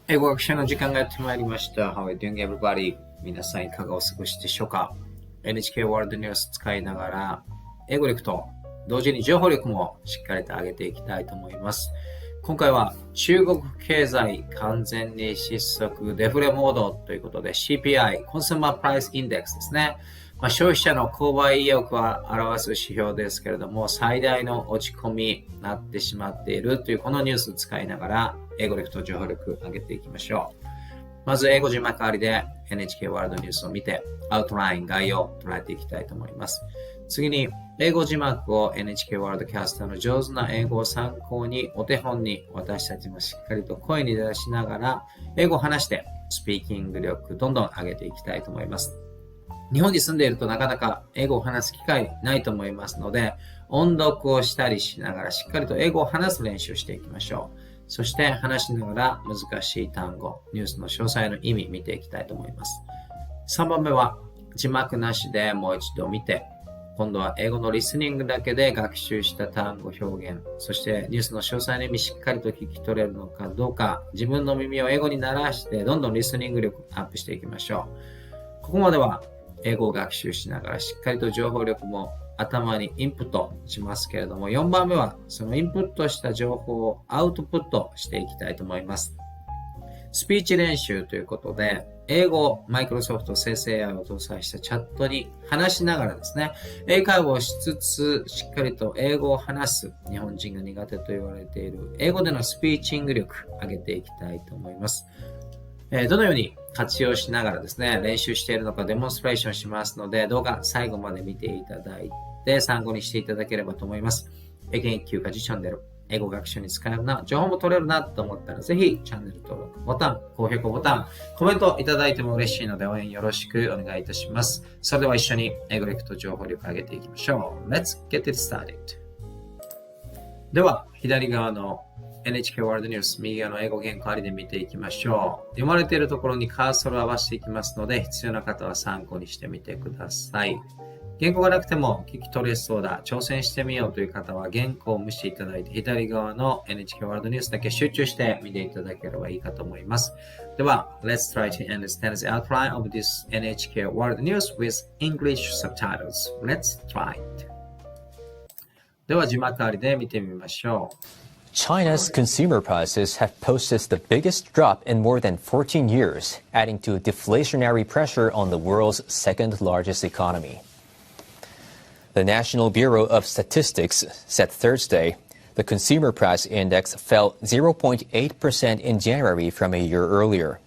英語学習の時間がやってまいりました。How are you doing, everybody? 皆さんいかがお過ごしでしょうか？ NHK ワールドニュース使いながら、英語力と同時に情報力もしっかりと上げていきたいと思います。今回は中国経済完全に失速デフレモードということで CPI、コンシューマープライスインデックスですね。消費者の購買意欲を表す指標ですけれども、最大の落ち込みになってしまっているというこのニュースを使いながら、英語力と情報力上げていきましょう。まず英語字幕ありで NHK ワールドニュースを見て、アウトライン、概要を捉えていきたいと思います。次に、英語字幕を NHK ワールドキャスターの上手な英語を参考に、お手本に私たちもしっかりと声に出しながら、英語を話して、スピーキング力どんどん上げていきたいと思います。日本に住んでいるとなかなか英語を話す機会ないと思いますので、音読をしたりしながらしっかりと英語を話す練習をしていきましょう。そして話しながら難しい単語、ニュースの詳細の意味見ていきたいと思います。3番目は字幕なしでもう一度見て、今度は英語のリスニングだけで学習した単語表現、そしてニュースの詳細の意味しっかりと聞き取れるのかどうか、自分の耳を英語に慣らしてどんどんリスニング力アップしていきましょう。ここまでは英語を学習しながらしっかりと情報力も頭にインプットしますけれども、4番目はそのインプットした情報をアウトプットしていきたいと思います。スピーチ練習ということで、英語、マイクロソフト生成 AI を搭載したチャットに話しながらですね、英会話をしつつ、しっかりと英語を話す、日本人が苦手と言われている英語でのスピーチング力上げていきたいと思います。どのように活用しながらですね、練習しているのかデモンストレーションしますので、動画最後まで見ていただいて参考にしていただければと思います。英検1級家事チャンネル、英語学習に使えるな、情報も取れるなと思ったら、ぜひチャンネル登録ボタン、高評価ボタン、コメントいただいても嬉しいので応援よろしくお願いいたします。それでは一緒に英語力と情報力上げていきましょう。Let's get it started. では、左側のNHK ワールドニュース、右側の英語原稿ありで見ていきましょう。読まれているところにカーソルを合わせていきますので、必要な方は参考にしてみてください。原稿がなくても聞き取れそうだ、挑戦してみようという方は原稿を無視いただいて、左側の NHK ワールドニュースだけ集中して見ていただければいいかと思います。では、Let's try to understand the outline of this NHK World News with English subtitles. Let's try it. では、字幕ありで見てみましょう。China's consumer prices have posted the biggest drop in more than 14 years, adding to deflationary pressure on the world's second largest economy. The National Bureau of Statistics said Thursday the consumer price index fell 0.8% in January from a year earlier.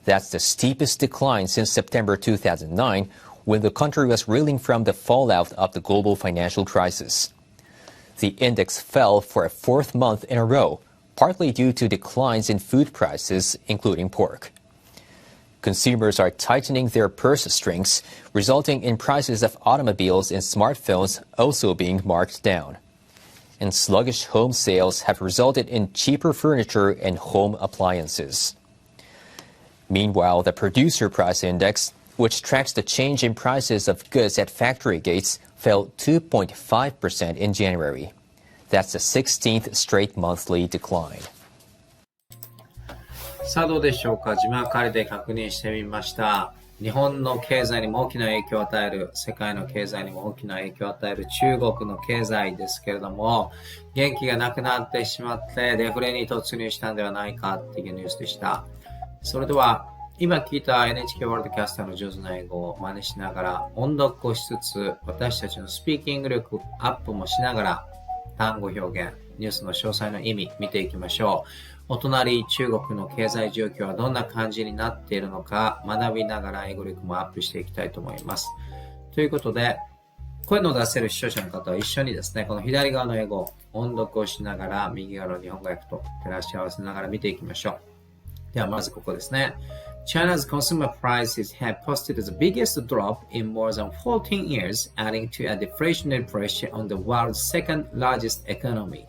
That's the steepest decline since September 2009, when the country was reeling from the fallout of the global financial crisis. The index fell for a fourth month in a row, partly due to declines in food prices, including pork. Consumers are tightening their purse strings, resulting in prices of automobiles and smartphones also being marked down. And sluggish home sales have resulted in cheaper furniture and home appliances. Meanwhile, the producer price index, which tracks the change in prices of goods at factory gates, fell 2.5% in January. That's the 16th straight monthly decline. さあどうでしょうか。字幕ありで確認してみました。日本の経済にも大きな影響を与える、世界の経済にも大きな影響を与える中国の経済ですけれども、元気がなくなってしまってデフレに突入したんではないかっていうニュースでした。それでは今聞いた NHK ワールドキャスターの上手な英語を真似しながら音読をしつつ、私たちのスピーキング力アップもしながら単語表現、ニュースの詳細の意味見ていきましょう。お隣中国の経済状況はどんな感じになっているのか学びながら英語力もアップしていきたいと思います。ということで、声の出せる視聴者の方は一緒にですね、この左側の英語、音読をしながら右側の日本語訳と照らし合わせながら見ていきましょう。ではまずここですね。China's consumer prices have posted the biggest drop in more than 14 years, adding to a deflationary pressure on the world's second largest economy.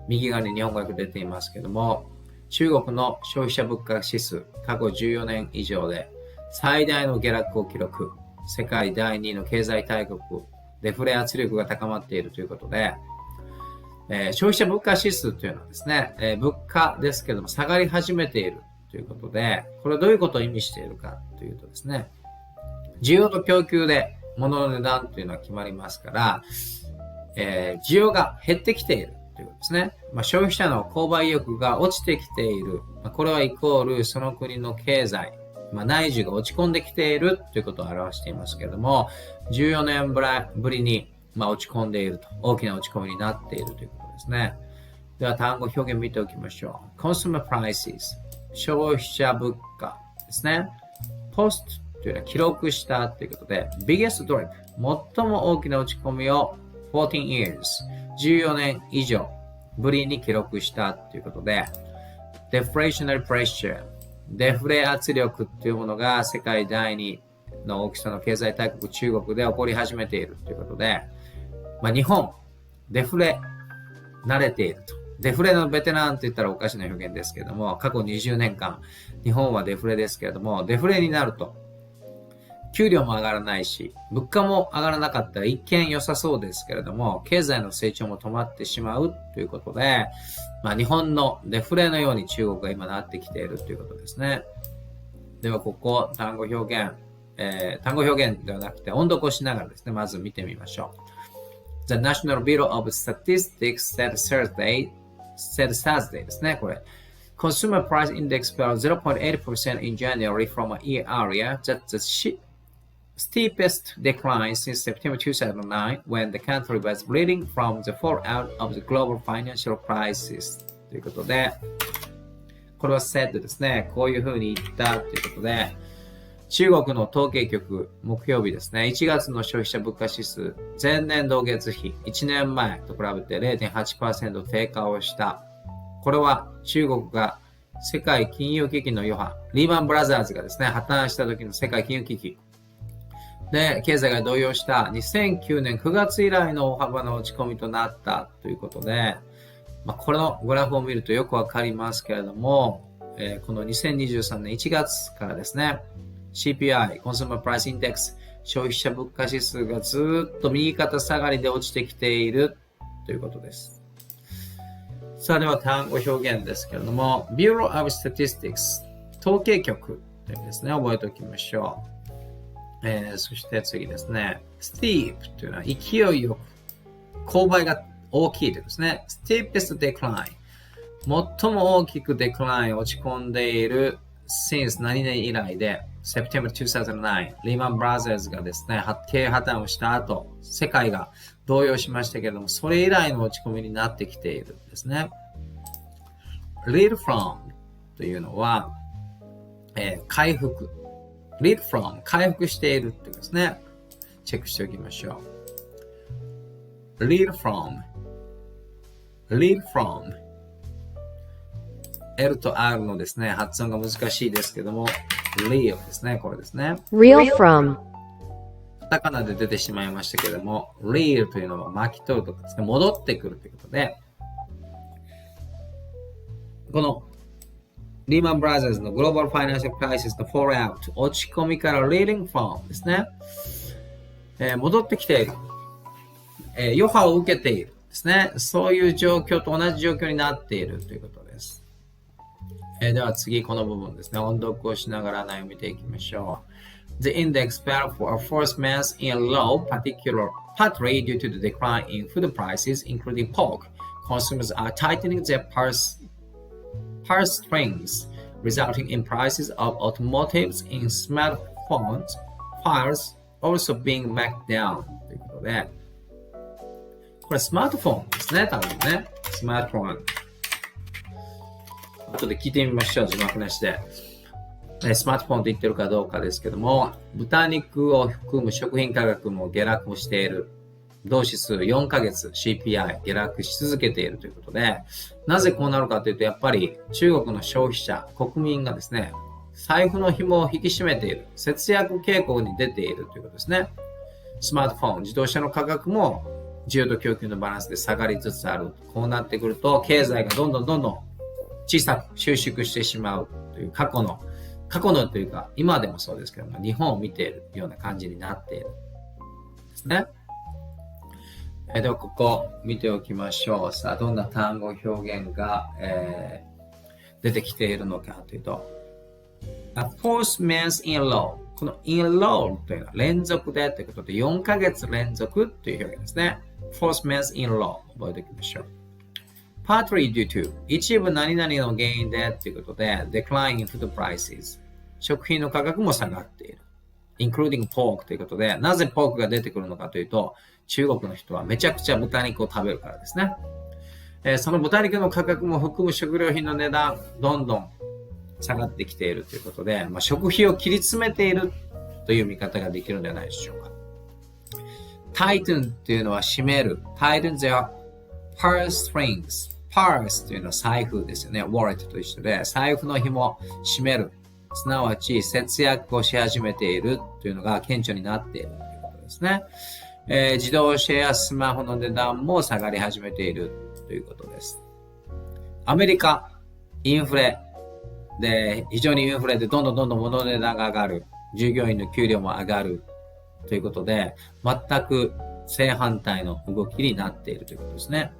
右側に日本語訳出ていますけども、中国の消費者物価指数、過去14年以上で最大の下落を記録。世界第2位の経済大国、デフレ圧力が高まっているということで、消費者物価指数というのはですね、物価ですけども下がり始めているということで、これはどういうことを意味しているかというとですね、需要と供給で物の値段というのは決まりますから、需要が減ってきているということですね。消費者の購買意欲が落ちてきている。これはイコールその国の経済、内需が落ち込んできているということを表していますけれども、14年ぶりに落ち込んでいると、大きな落ち込みになっているということですね。では単語表現見ておきましょう。Consumer prices、消費者物価ですね。Post というのは記録したということで、biggest drop、最も大きな落ち込みを14 years、14年以上ぶりに記録したということで、deflationary pressure、デフレ圧力というものが世界第2の大きさの経済大国中国で起こり始めているということで、日本、デフレ慣れていると。デフレのベテランと言ったらおかしな表現ですけれども、過去20年間、日本はデフレですけれども、デフレになると、給料も上がらないし、物価も上がらなかったら一見良さそうですけれども、経済の成長も止まってしまうということで、日本のデフレのように中国が今なってきているということですね。ではここ、単語表現ではなくて音読をしながらですね、まず見てみましょう。The National Bureau of Statistics said Thursday ですね、これ。Consumer Price Index fell 0.8% in January from a year earlier. That's the steepest decline since September 2009 when the country was bleeding from the fallout of the global financial crisis. ということで、これは said ですね。こういうふうに言ったということで、中国の統計局木曜日ですね、1月の消費者物価指数、前年同月比1年前と比べて 0.8% 低下をした。これは中国が世界金融危機の余波、リーマンブラザーズがですね、破綻した時の世界金融危機で経済が動揺した2009年9月以来の大幅な落ち込みとなったということで、このグラフを見るとよくわかりますけれども、この2023年1月からですね、CPI、Consumer Price Index、消費者物価指数がずっと右肩下がりで落ちてきているということです。さあでは単語表現ですけれども、Bureau of Statistics、統計局というですね、覚えておきましょう。そして次ですね、Steep というのは勢いよく、勾配が大きいというですね、Steepest Decline、最も大きく Decline 落ち込んでいる since 何年以来で、September 2009、リーマンブラザーズがですね、経営破綻をした後、世界が動揺しましたけれども、それ以来の落ち込みになってきているんですね。Lead from というのは、回復。Lead from 回復しているっていうですね。チェックしておきましょう。Lead from L と R のですね、発音が難しいですけども、real ですね、これですね。real from カタカナで出てしまいましたけれども、real というのは巻き取るとかですね、戻ってくるということで、このリーマンブラザーズのグローバルファイナンシャルクライシスのフォールアウト、落ち込みから leading from ですね、戻ってきている、余波を受けているですね、そういう状況と同じ状況になっているということです。では次この部分ですね、音読をしながら内容を見ていきましょう。The index fell for a fourth month in a row, partly due to the decline in food prices, including pork. Consumers are tightening their purse strings, resulting in prices of automotives in smartphones, files also being marked down. ということで、これスマートフォンですね、多分ね。スマートフォン。後で聞いてみましょう、字幕なしで。スマートフォンと言ってるかどうかですけども、豚肉を含む食品価格も下落をしている。同指数4ヶ月 CPI 下落し続けているということで、なぜこうなるかというと、やっぱり中国の消費者、国民がですね、財布の紐を引き締めている、節約傾向に出ているということですね。スマートフォン、自動車の価格も需要と供給のバランスで下がりつつある。こうなってくると、経済がどんどん小さく収縮してしまうという過去のというか、今でもそうですけども、日本を見ているような感じになっているんですね。ではここ見ておきましょう。さあ、どんな単語表現が、出てきているのかというと、A fourth month in a row。この in a row というのは連続でということで、4ヶ月連続という表現ですね。fourth month in a row。覚えておきましょう。Partly due to 一部何々の原因でということで、decline in food prices。食品の価格も下がっている。including pork ということで、なぜポークが出てくるのかというと、中国の人はめちゃくちゃ豚肉を食べるからですね。その豚肉の価格も含む食料品の値段、どんどん下がってきているということで、食費を切り詰めているという見方ができるんではないでしょうか。tighten っていうのは締める。tighten their purse strings。purse というのは財布ですよね。wallet と一緒で、財布の紐締める。すなわち節約をし始めているというのが顕著になっているということですね。自動車やスマホの値段も下がり始めているということです。アメリカ、インフレで、非常にインフレでどんどん物の値段が上がる。従業員の給料も上がるということで、全く正反対の動きになっているということですね。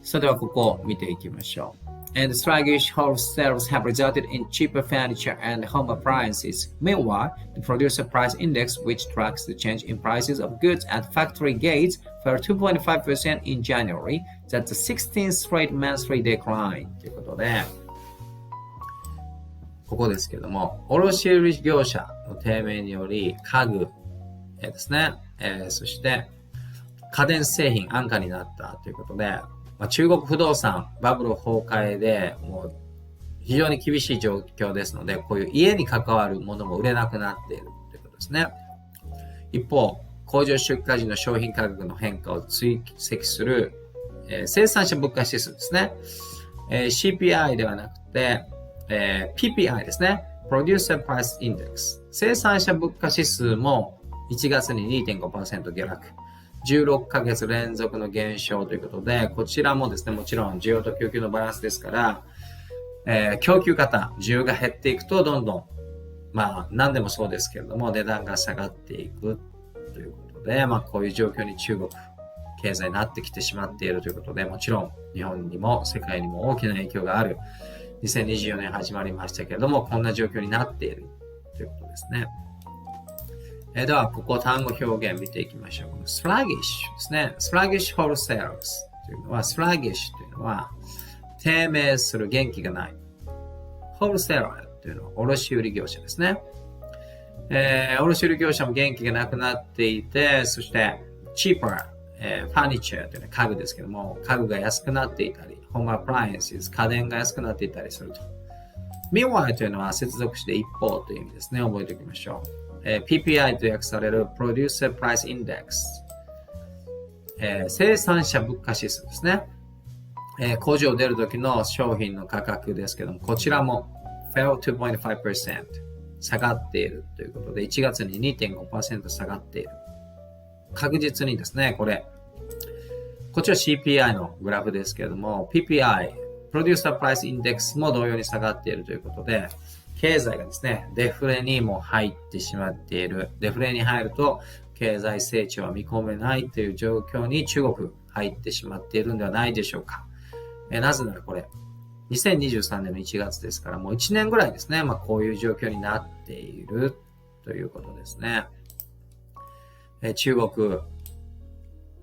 それではここを見ていきましょう。And sluggish home sales have resulted in cheaper furniture and home appliances. Meanwhile, the producer price index, which tracks the change in prices of goods at factory gates, fell 2.5% in January. That's the 16th straight monthly decline. ということで、ここですけども、卸売業者の低迷により家具ですね、そして家電製品安価になったということで、中国不動産バブル崩壊でもう非常に厳しい状況ですので、こういう家に関わるものも売れなくなっているということですね。一方、工場出荷時の商品価格の変化を追跡する、生産者物価指数ですね。CPI ではなくて、PPI ですね。Producer Price Index。生産者物価指数も1月に 2.5% 下落。16ヶ月連続の減少ということで、こちらもですね、もちろん需要と供給のバランスですから、供給方、需要が減っていくとどんどん、何でもそうですけれども、値段が下がっていくということで、こういう状況に中国経済になってきてしまっているということで、もちろん日本にも世界にも大きな影響がある。2024年始まりましたけれども、こんな状況になっているということですね。では、ここ単語表現見ていきましょう。この sluggish ですね。sluggish wholesales というのは、sluggish というのは、低迷する、元気がない。wholesaler というのは、卸売業者ですね。卸売業者も元気がなくなっていて、そして、cheaper、furniture というのは家具ですけども、家具が安くなっていたり、home appliances、家電が安くなっていたりすると。meanwhile というのは、接続して一方という意味ですね。覚えておきましょう。PPI と訳される Producer Price Index、生産者物価指数ですね。工場を出る時の商品の価格ですけども、こちらも fell 2.5% 下がっているということで、1月に 2.5% 下がっている。確実にですね、こっちは CPI のグラフですけれども、PPI、Producer Price Index も同様に下がっているということで、経済がですね、デフレにも入ってしまっている。デフレに入ると経済成長は見込めないという状況に中国入ってしまっているんではないでしょうか。なぜならこれ、2023年の1月ですからもう1年ぐらいですね、こういう状況になっているということですね。中国、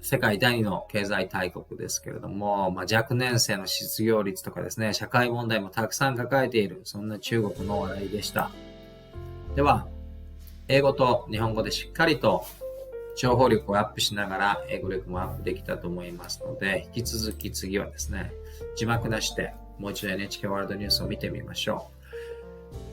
世界第2の経済大国ですけれども、若年性の失業率とかですね、社会問題もたくさん抱えている、そんな中国の話題でした。では、英語と日本語でしっかりと情報力をアップしながら英語力もアップできたと思いますので、引き続き次はですね、字幕なしでもう一度 NHK ワールドニュースを見てみましょう。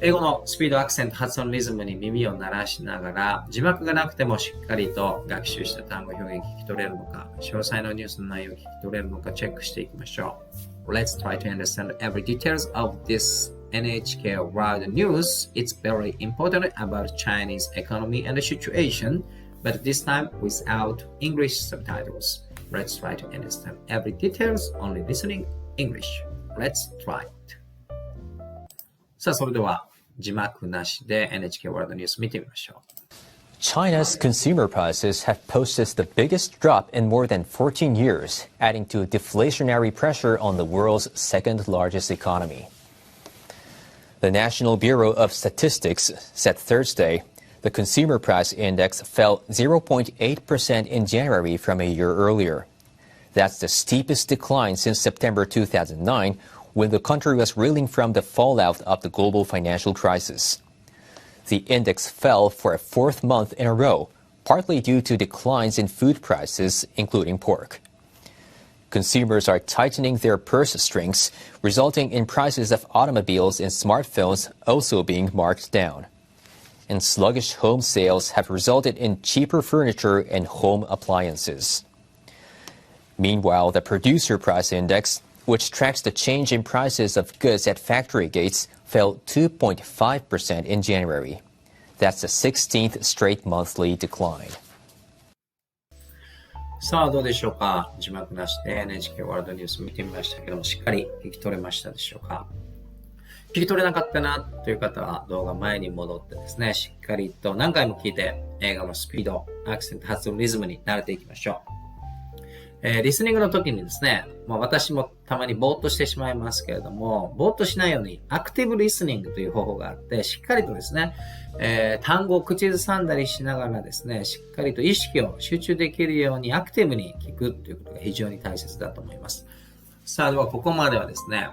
英語のスピード、アクセント、発音、リズムに耳を鳴らしながら、字幕がなくてもしっかりと学習した単語表現聞き取れるのか、詳細のニュースの内容を聞き取れるのかチェックしていきましょう。Let's try to understand every details of this NHK World News. It's very important about Chinese economy and the situation, but this time without English subtitles. Let's try to understand every details only listening English. Let's try it. さあ、それでは字幕なしで NHK ワールドニュース見てみましょう。China's consumer prices have posted the biggest drop in more than 14 years, adding to deflationary pressure on the world's second largest economy. The National Bureau of Statistics said Thursday the consumer price index fell 0.8% in January from a year earlier. That's the steepest decline since September 2009, when the country was reeling from the fallout of the global financial crisis. The index fell for a fourth month in a row, partly due to declines in food prices, including pork. Consumers are tightening their purse strings, resulting in prices of automobiles and smartphones also being marked down. And sluggish home sales have resulted in cheaper furniture and home appliances. Meanwhile, the producer price index, which tracks the change in prices of goods at factory gates, fell 2.5% in January. That's the 16th straight monthly decline. さあどうでしょうか。字幕なしで NHK ワールドニュース見てみましたけども、しっかり聞き取れましたでしょうか。聞き取れなかったなという方は動画前に戻ってですね、しっかりと何回も聞いて映画のスピード、アクセント、発音、リズムに慣れていきましょう。リスニングの時にですね、私もたまにぼーっとしてしまいますけれども、ぼーっとしないようにアクティブリスニングという方法があって、しっかりとですね、単語を口ずさんだりしながらですね、しっかりと意識を集中できるようにアクティブに聞くということが非常に大切だと思います。さあではここまではですね、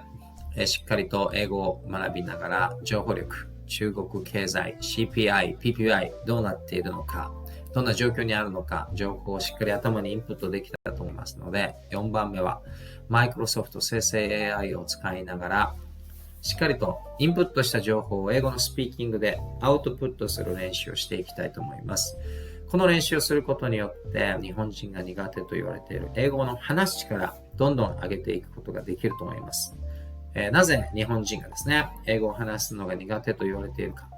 しっかりと英語を学びながら情報力、中国経済、CPI、PPI どうなっているのか、どんな状況にあるのか、情報をしっかり頭にインプットできたと思いますので、4番目はマイクロソフト生成 AI を使いながら、しっかりとインプットした情報を英語のスピーキングでアウトプットする練習をしていきたいと思います。この練習をすることによって日本人が苦手と言われている英語の話す力どんどん上げていくことができると思います。なぜ日本人がですね、英語を話すのが苦手と言われているか。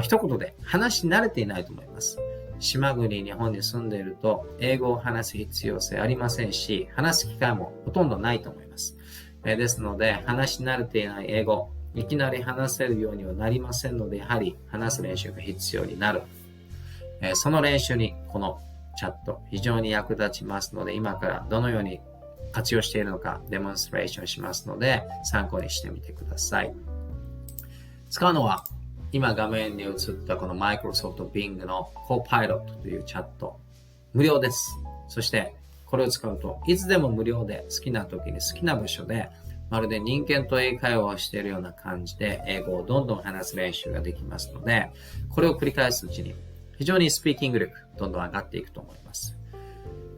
一言で話し慣れていないと思います。島国日本に住んでいると英語を話す必要性ありませんし、話す機会もほとんどないと思います。ですので、話し慣れていない英語、いきなり話せるようにはなりませんので、やはり話す練習が必要になる。その練習にこのチャット非常に役立ちますので、今からどのように活用しているのかデモンストレーションしますので、参考にしてみてください。使うのは今画面に映ったこの Microsoft Bing の Copilot というチャット。無料です。そしてこれを使うといつでも無料で好きな時に好きな場所でまるで人間と英会話をしているような感じで英語をどんどん話す練習ができますので、これを繰り返すうちに非常にスピーキング力どんどん上がっていくと思います。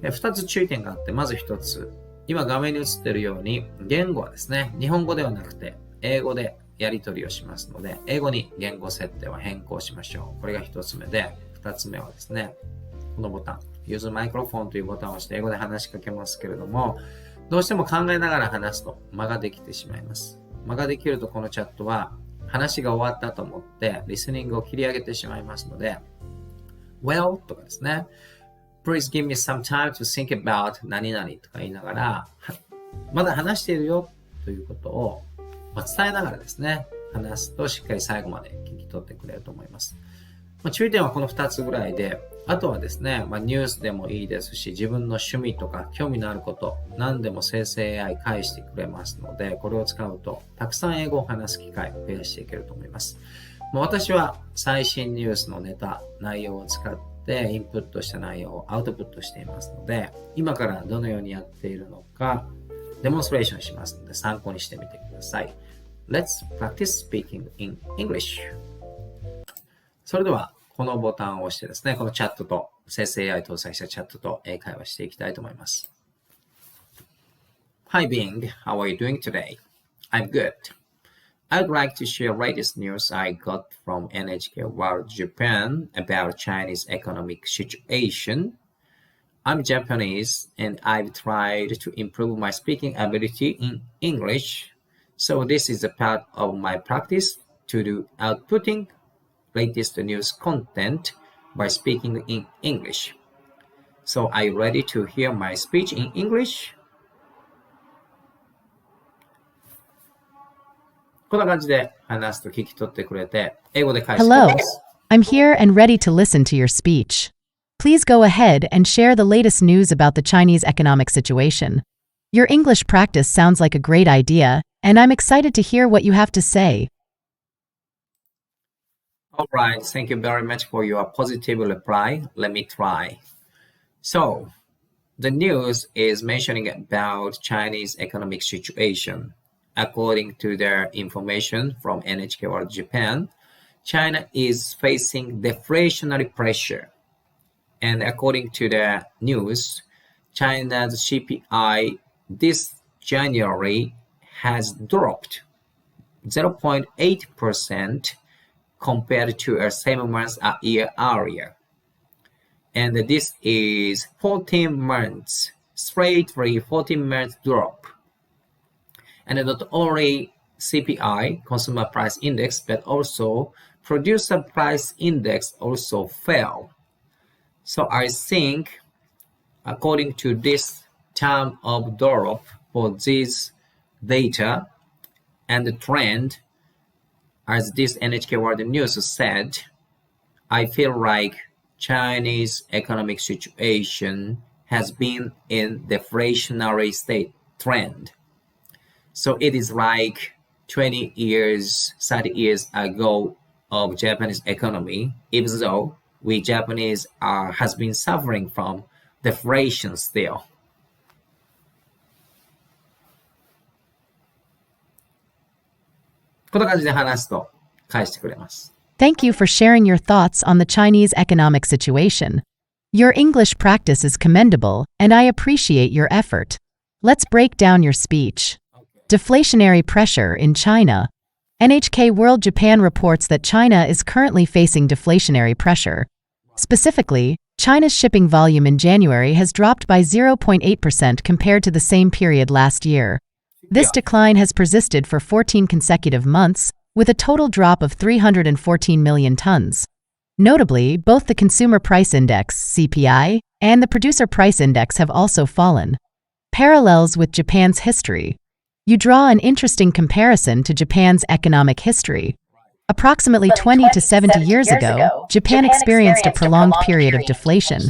2つ注意点があって、まず1つ。今画面に映っているように言語はですね、日本語ではなくて英語でやり取りをしますので、英語に言語設定を変更しましょう。これが1つ目で、2つ目はですね、このボタン、Use Microphone というボタンを押して英語で話しかけますけれども、どうしても考えながら話すと間ができてしまいます。間ができるとこのチャットは話が終わったと思ってリスニングを切り上げてしまいますので、Well とかですね、Please give me some time to think about 何々とか言いながら、まだ話しているよということを伝えながらですね、話すとしっかり最後まで聞き取ってくれると思います。注意点はこの2つぐらいで、あとはですね、ニュースでもいいですし、自分の趣味とか興味のあること、何でも生成 AI 返してくれますので、これを使うとたくさん英語を話す機会を増やしていけると思います。私は最新ニュースのネタ、内容を使ってインプットした内容をアウトプットしていますので、今からどのようにやっているのかデモンストレーションしますので参考にしてみてください。Let's practice speaking in English. それではこのボタンを押してですね、このチャットと生成 AI 搭載したチャットと英会話していきたいと思います。Hi Bing, how are you doing today? I'm good. I'd like to share latest news I got from NHK World Japan about Chinese economic situation. I'm Japanese and I've tried to improve my speaking ability in English. So this is a part of my practice to do outputting latest news content by speaking in English. So are you ready to hear my speech in English? こんな感じで話すと聞き取ってくれて、英語で返してくれます。I'm here and ready to listen to your speech. Please go ahead and share the latest news about the Chinese economic situation. Your English practice sounds like a great idea, and I'm excited to hear what you have to say. All right, thank you very much for your positive reply. Let me try. So, the news is mentioning about Chinese economic situation. According to their information from NHK World Japan, China is facing deflationary pressure. And according to the news, China's CPI this January has dropped 0.8% compared to a 7 months a year earlier. And this is 14 months, straightly 14 months drop. And not only CPI, Consumer Price Index, but also Producer Price Index also fell. So I think, according to this term of drop for this data and the trend, as this NHK World News said, I feel like Chinese economic situation has been in deflationary state trend. So it is like 20 years, 30 years ago of Japanese economy, even though we Japanese has been suffering from deflation still. こんな感じで話すと返してくれます。Thank you for sharing your thoughts on the Chinese economic situation. Your English practice is commendable, and I appreciate your effort. Let's break down your speech. Deflationary pressure in China. NHK World Japan reports that China is currently facing deflationary pressure. Specifically, China's shipping volume in January has dropped by 0.8% compared to the same period last year. This decline has persisted for 14 consecutive months, with a total drop of 314 million tons. Notably, both the Consumer Price Index, CPI, and the Producer Price Index have also fallen. Parallels with Japan's history. You draw an interesting comparison to Japan's economic history. Approximately 20 to 70 years ago, Japan experienced a prolonged period of deflation.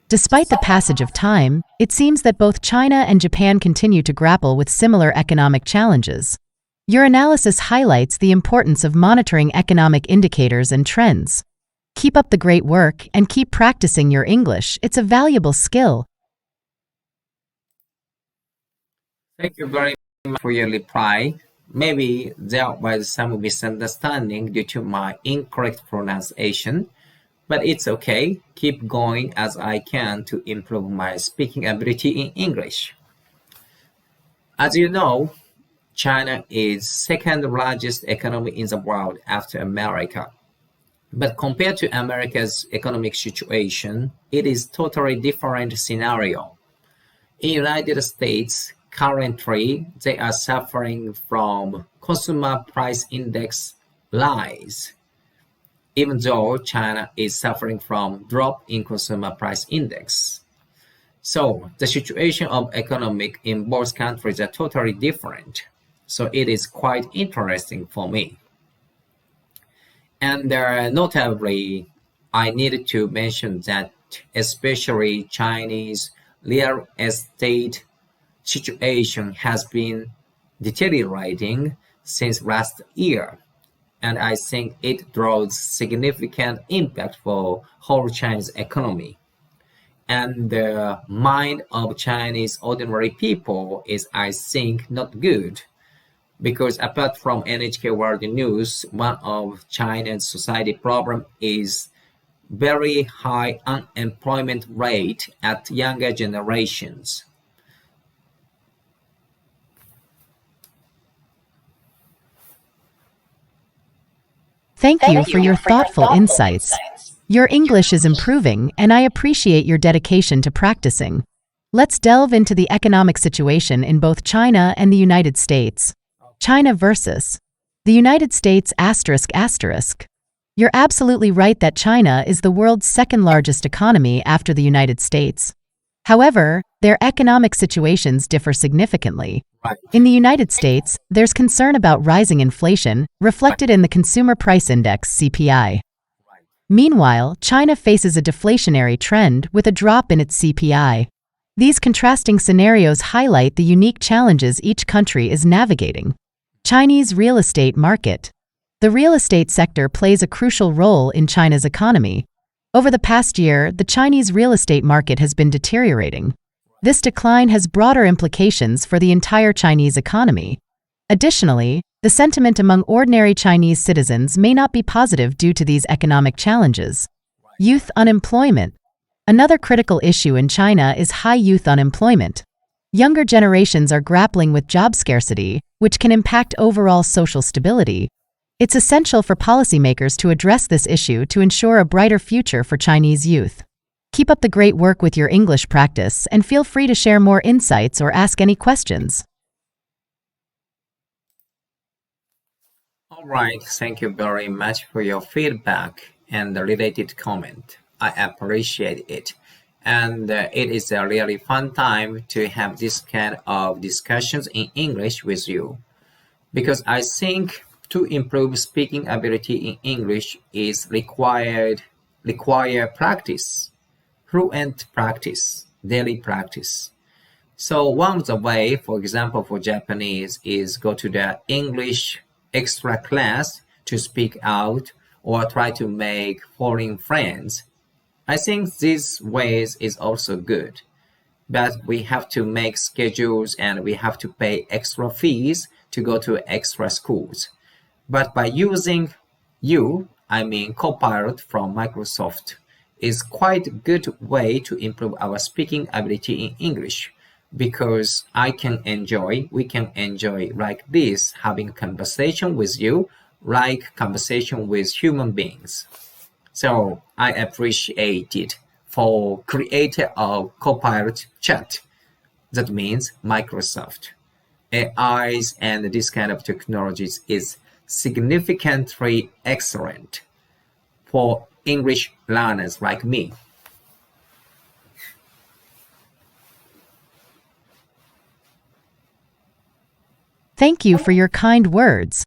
Despite the passage of time, it seems that both China and Japan continue to grapple with similar economic challenges. Your analysis highlights the importance of monitoring economic indicators and trends. Keep up the great work and keep practicing your English. It's a valuable skill. Thank you very much for your reply. Maybe there was some misunderstanding due to my incorrect pronunciation, but it's okay. Keep going as I can to improve my speaking ability in English. As you know, China is second largest economy in the world after America. But compared to America's economic situation, it is totally different scenario. In United States, currently, they are suffering from consumer price index rise, even though China is suffering from drop in consumer price index. So the situation of economic in both countries are totally different. So it is quite interesting for me. And notably, I needed to mention that especially Chinese real estate situation has been deteriorating since last year. And I think it draws significant impact for whole Chinese economy. And the mind of Chinese ordinary people is, I think, not good. Because apart from NHK World News, one of China's society problem is very high unemployment rate at younger generations. Thank you for your thoughtful insights. Your English is improving, and I appreciate your dedication to practicing. Let's delve into the economic situation in both China and the United States. China versus the United States ***. You're absolutely right that China is the world's second largest economy after the United States. However, their economic situations differ significantly. In the United States, there's concern about rising inflation, reflected in the Consumer Price Index, CPI. Meanwhile, China faces a deflationary trend with a drop in its CPI. These contrasting scenarios highlight the unique challenges each country is navigating. Chinese real estate market. The real estate sector plays a crucial role in China's economy. Over the past year, the Chinese real estate market has been deteriorating. This decline has broader implications for the entire Chinese economy. Additionally, the sentiment among ordinary Chinese citizens may not be positive due to these economic challenges. Youth unemployment. Another critical issue in China is high youth unemployment. Younger generations are grappling with job scarcity, which can impact overall social stability. It's essential for policymakers to address this issue to ensure a brighter future for Chinese youth. Keep up the great work with your English practice and feel free to share more insights or ask any questions. All right, thank you very much for your feedback and the related comment. I appreciate it. And it is a really fun time to have this kind of discussions in English with you. Because I think to improve speaking ability in English is require practice, fluent practice, daily practice. So one of the way, for example, for Japanese is go to the English extra class to speak out or try to make foreign friends. I think these ways is also good, but we have to make schedules and we have to pay extra fees to go to extra schools. But by using Copilot from Microsoft is quite a good way to improve our speaking ability in English because we can enjoy like this, having conversation with you, like conversation with human beings. So I appreciate it for creator of Copilot chat. That means Microsoft. AIs and this kind of technologies is significantly excellent for English learners like me. Thank you for your kind words.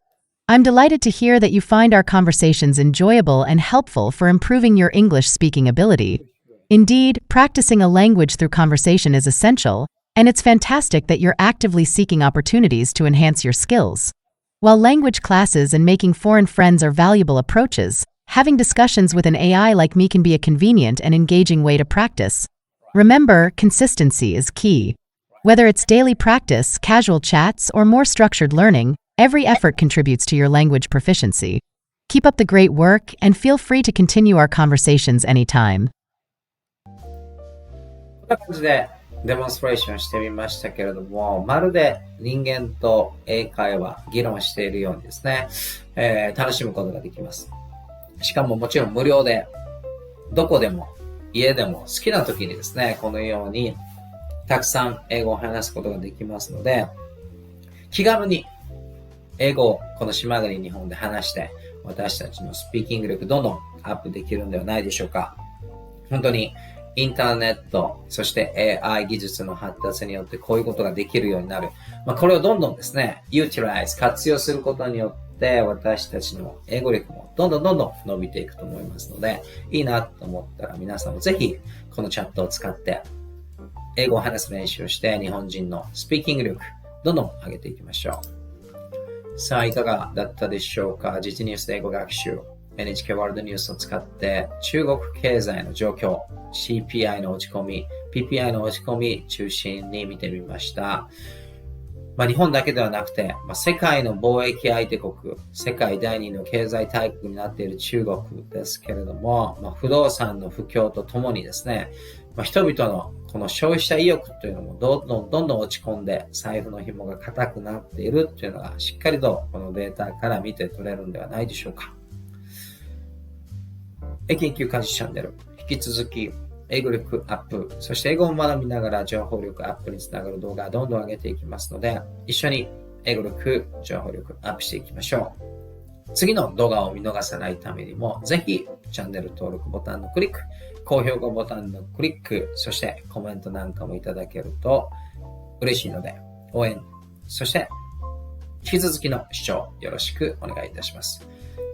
I'm delighted to hear that you find our conversations enjoyable and helpful for improving your English speaking ability. Indeed, practicing a language through conversation is essential, and it's fantastic that you're actively seeking opportunities to enhance your skills. While language classes and making foreign friends are valuable approaches, having discussions with an AI like me can be a convenient and engaging way to practice. Remember, consistency is key. Whether it's daily practice, casual chats, or more structured learning, every effort contributes to your language proficiency. Keep up the great work and feel free to continue our conversations anytime. こんな感じでデモンストレーションしてみましたけれども、まるで人間と英会話、議論しているようにですね、楽しむことができます。しかももちろん無料で、どこでも、家でも好きな時にですね、このようにたくさん英語を話すことができますので、気軽に英語をこの島国日本で話して、私たちのスピーキング力どんどんアップできるんではないでしょうか。本当にインターネット、そして AI 技術の発達によってこういうことができるようになる。これをどんどんですね、活用することによって私たちの英語力もどんどん伸びていくと思いますので、いいなと思ったら皆さんもぜひこのチャットを使って英語を話す練習をして日本人のスピーキング力どんどん上げていきましょう。さあ、いかがだったでしょうか。実ニュースで英語学習。NHK ワールドニュースを使って中国経済の状況、CPI の落ち込み、PPI の落ち込み中心に見てみました。日本だけではなくて、世界の貿易相手国、世界第2の経済大国になっている中国ですけれども、不動産の不況とともにですね、人々のこの消費者意欲というのもどんどん落ち込んで財布の紐が固くなっているというのがしっかりとこのデータから見て取れるんではないでしょうか。英研究家事チャンネル、引き続き英語力アップ、そして英語を学びながら情報力アップにつながる動画をどんどん上げていきますので、一緒に英語力、情報力アップしていきましょう。次の動画を見逃さないためにも、ぜひチャンネル登録ボタンのクリック、高評価ボタンのクリック、そしてコメントなんかもいただけると嬉しいので、応援、そして引き続きの視聴よろしくお願いいたします。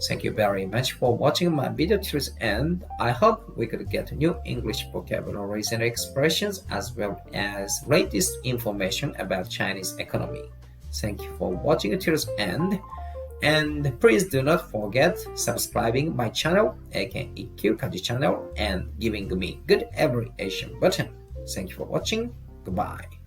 Thank you very much for watching my video till the end. I hope we could get new English vocabularies and expressions as well as latest information about Chinese economy. Thank you for watching till the end. And please do not forget subscribing my channel, AKEQ Kaji channel, and giving me good evaluation button. Thank you for watching. Goodbye.